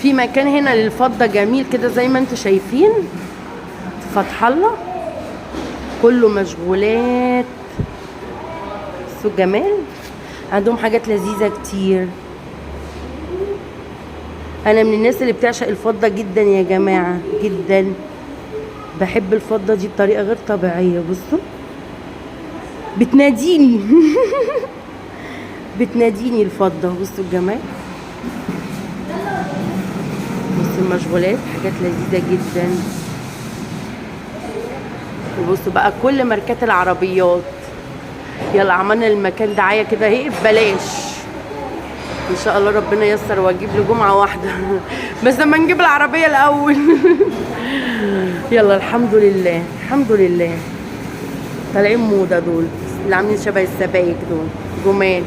في مكان هنا للفضة جميل كده زي ما انتم شايفين، فتح الله، كله مشغولات. سوق جمال، عندهم حاجات لذيذة كتير. انا من الناس اللي بتعشق الفضة جدا يا جماعة، جدا بحب الفضة دي بطريقة غير طبيعية. بصوا بتناديني بتناديني الفضة. بصوا الجمال، بصوا المشغولات، حاجات لذيذة جدا. وبصوا بقى كل ماركات العربيات. يلا عملنا المكان دعاية كده اهي ببلاش. ان شاء الله ربنا ييسر واجيب لي جمعة واحدة بس لما نجيب العربية الاول يلا الحمد لله الحمد لله. طالعين موضة دول اللي عاملين شبه السبايك دول جمال.